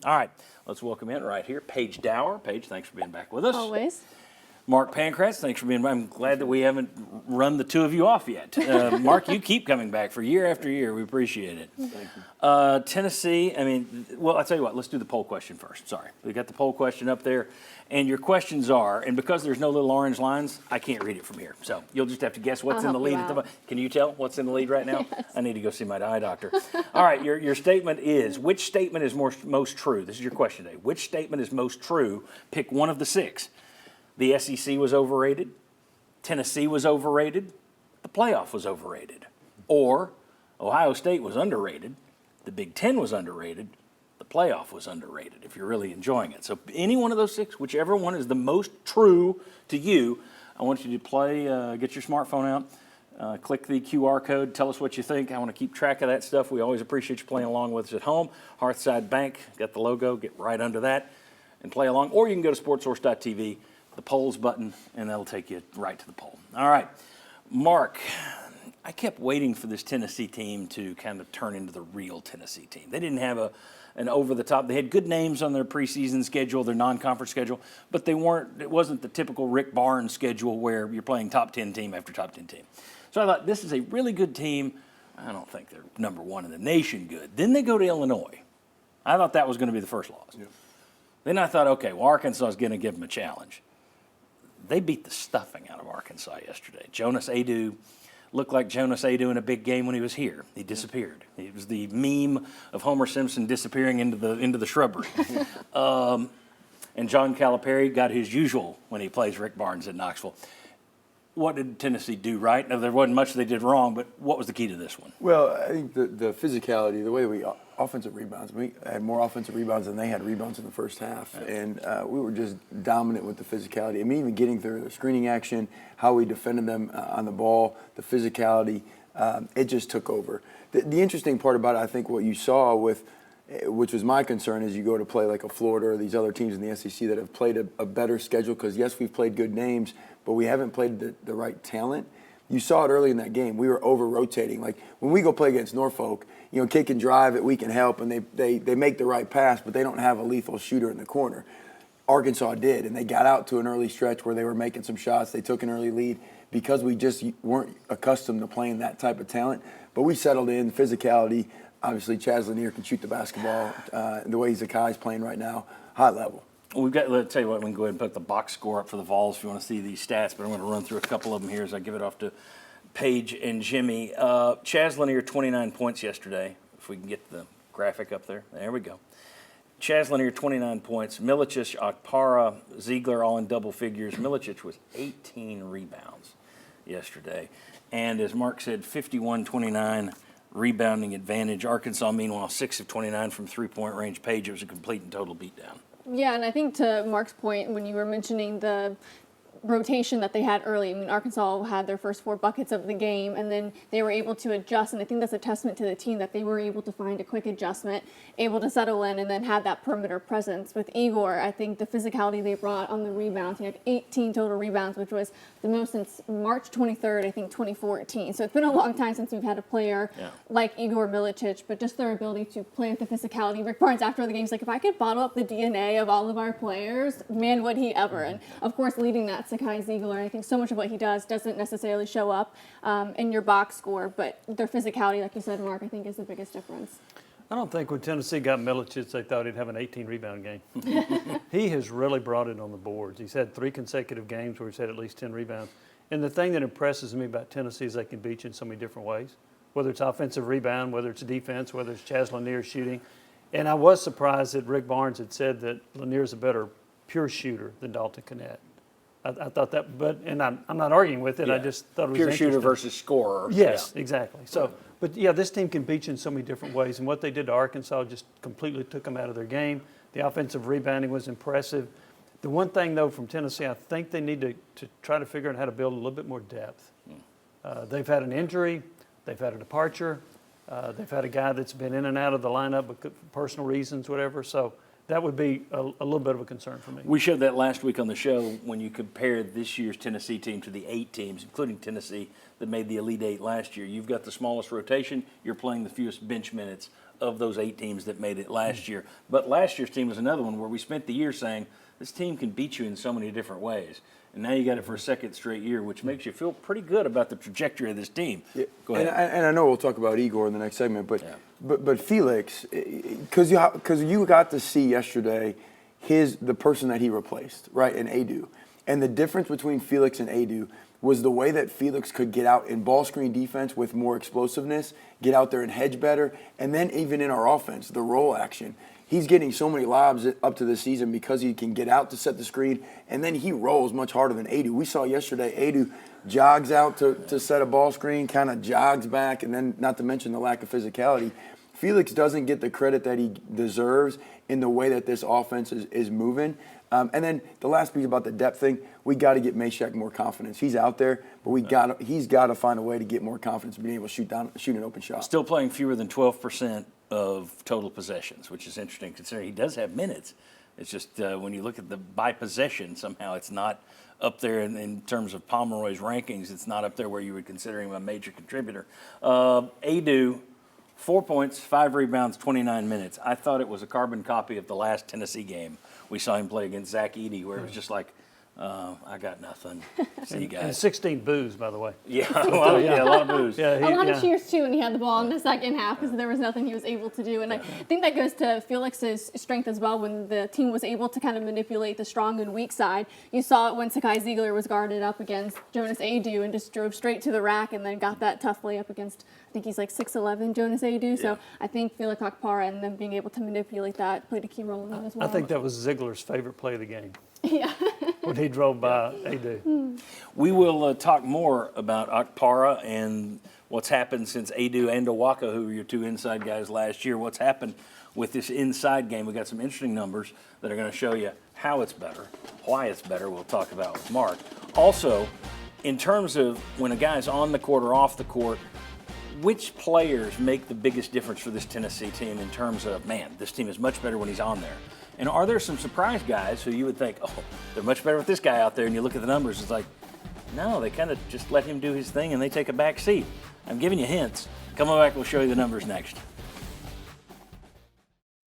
All right, let's welcome in right here Paige Dower. Paige, thanks for being back with us. Always. Mark Pancratz, thanks for being back. I'm glad that we haven't run the two of you off yet. Mark, you keep coming back for year after year. We appreciate it. Thank you. Tennessee, I'll tell you what, let's do the poll question first. Sorry. We got the poll question up there. And your questions are, and because there's no little orange lines, I can't read it from here. So you'll just have to guess what's in the lead. Can you tell what's in the lead right now? Yes. I need to go see my eye doctor. All right, your statement is, which statement is most true? This is your question today. Which statement is most true? Pick one of the six. The SEC was overrated, Tennessee was overrated, the playoff was overrated, or Ohio State was underrated, the Big Ten was underrated, the playoff was underrated, if you're really enjoying it. So any one of those six, whichever one is the most true to you, I want you to play, get your smartphone out, click the QR code, tell us what you think. I want to keep track of that stuff. We always appreciate you playing along with us at home. Hearthside Bank, got the logo, get right under that and play along. Or you can go to sportsource.tv, the polls button, and that'll take you right to the poll. All right, Mark, I kept waiting for this Tennessee team to kind of turn into the real Tennessee team. They didn't have an over-the-top. They had good names on their preseason schedule, their non-conference schedule, but it wasn't the typical Rick Barnes schedule where you're playing top 10 team after top 10 team. So I thought, this is a really good team. I don't think they're number one in the nation good. Then they go to Illinois. I thought that was going to be the first loss. Yeah. Then I thought, okay, well, Arkansas is going to give them a challenge. They beat the stuffing out of Arkansas yesterday. Jonas Adu looked like Jonas Adu in a big game when he was here. He disappeared. He was the meme of Homer Simpson disappearing into the shrubbery. And John Calipari got his usual when he plays Rick Barnes at Knoxville. What did Tennessee do right? Now, there wasn't much they did wrong, but what was the key to this one? Well, I think the physicality, the way we offensive rebounds. We had more offensive rebounds than they had rebounds in the first half, and we were just dominant with the physicality. I mean, even getting through the screening action, how we defended them on the ball, the physicality, it just took over. The interesting part about it, I think, what you saw with, which was my concern, is you go to play like a Florida or these other teams in the SEC that have played a better schedule, because yes, we've played good names, but we haven't played the right talent. You saw it early in that game. We were over-rotating. Like, when we go play against Norfolk, you know, kick and drive it, we can help, and they make the right pass, but they don't have a lethal shooter in the corner. Arkansas did, and they got out to an early stretch where they were making some shots. They took an early lead because we just weren't accustomed to playing that type of talent. But we settled in, physicality. Obviously, Chaz Lanier can shoot the basketball. The way Zakai's playing right now, high level. We've got. Let's tell you what. We can go ahead and put the box score up for the Vols if you want to see these stats. But I'm going to run through a couple of them here as I give it off to Paige and Jimmy. Chaz Lanier, 29 points yesterday. If we can get the graphic up there. There we go. Chaz Lanier, 29 points. Milicic, Akpara, Ziegler, all in double figures. Milicic was 18 rebounds yesterday. And as Mark said, 51-29 rebounding advantage. Arkansas, meanwhile, 6 of 29 from three-point range. Paige, it was a complete and total beatdown. Yeah, and I think to Mark's point, when you were mentioning the rotation that they had early, I mean, Arkansas had their first 4 buckets of the game, and then they were able to adjust, and I think that's a testament to the team that they were able to find a quick adjustment, able to settle in, and then have that perimeter presence. With Igor, I think the physicality they brought on the rebounds, he had 18 total rebounds, which was the most since March 23rd, I think, 2014. So it's been a long time since we've had a player like Igor Milicic, but just their ability to play with the physicality. Rick Barnes, after the game's like, if I could bottle up the DNA of all of our players, man, would he ever. And, of course, leading that Sakai Ziegler. I think so much of what he does doesn't necessarily show up in your box score, but their physicality, like you said, Mark, I think is the biggest difference. I don't think when Tennessee got Milicic, they thought he'd have an 18-rebound game. He has really brought it on the boards. He's had 3 consecutive games where he's had at least 10 rebounds. And the thing that impresses me about Tennessee is they can beat you in so many different ways, whether it's offensive rebound, whether it's defense, whether it's Chaz Lanier shooting. And I was surprised that Rick Barnes had said that Lanier's a better pure shooter than Dalton Connett. I thought that, and I'm not arguing with it. Yeah. I just thought it was pure shooter versus scorer. Yes, exactly. So, but yeah, this team can beat you in so many different ways, and what they did to Arkansas just completely took them out of their game. The offensive rebounding was impressive. The one thing though from Tennessee, I think they need to try to figure out how to build a little bit more depth. They've had an injury, they've had a departure, they've had a guy that's been in and out of the lineup for personal reasons, whatever. So that would be a little bit of a concern for me. We showed that last week on the show when you compared this year's Tennessee team to the 8 teams, including Tennessee, that made the Elite Eight last year. You've got the smallest rotation. You're playing the fewest bench minutes of those 8 teams that made it last year. But last year's team was another one where we spent the year saying, this team can beat you in so many different ways. And now you got it for a second straight year, which makes you feel pretty good about the trajectory of this team. Yeah. Go ahead. And I know we'll talk about Igor in the next segment, but Felix, because you got to see yesterday the person that he replaced, right, in Adu. And the difference between Felix and Adu was the way that Felix could get out in ball screen defense with more explosiveness, get out there and hedge better, and then even in our offense, the roll action. He's getting so many lobs up to the season because he can get out to set the screen, and then he rolls much harder than Adu. We saw yesterday Adu jogs out to set a ball screen, kind of jogs back, and then not to mention the lack of physicality. Felix doesn't get the credit that he deserves in the way that this offense is moving. And then the last piece about the depth thing, we got to get Meshack more confidence. He's out there, but he's got to find a way to get more confidence, being able to shoot an open shot. Still playing fewer than 12% of total possessions, which is interesting considering he does have minutes. It's just when you look at the by possession, somehow it's not up there in terms of Pomeroy's rankings. It's not up there where you would consider him a major contributor. Adu, 4 points, 5 rebounds, 29 minutes. I thought it was a carbon copy of the last Tennessee game. We saw him play against Zach Edey, where it was just like, I got nothing. See you guys. And 16 boos, by the way. Yeah, well, yeah, a lot of boos. Yeah, A lot of cheers too when he had the ball in the second half because there was nothing he was able to do. And I think that goes to Felix's strength as well when the team was able to kind of manipulate the strong and weak side. You saw it when Sakai Ziegler was guarded up against Jonas Adu and just drove straight to the rack and then got that tough layup against, I think he's like 6'11", Jonas Adu. So I think Felix Akpara and them being able to manipulate that played a key role in that as well. I think that was Ziegler's favorite play of the game. Yeah. When he drove by Adu. We will talk more about Akpara and what's happened since Adu and Owaka, who were your 2 inside guys last year, what's happened with this inside game. We've got some interesting numbers that are going to show you how it's better, why it's better, we'll talk about with Mark. Also, in terms of when a guy's on the court or off the court, which players make the biggest difference for this Tennessee team in terms of, man, this team is much better when he's on there? And are there some surprise guys who you would think, oh, they're much better with this guy out there, and you look at the numbers, it's like, no, they kind of just let him do his thing and they take a back seat. I'm giving you hints. Come on back, we'll show you the numbers next.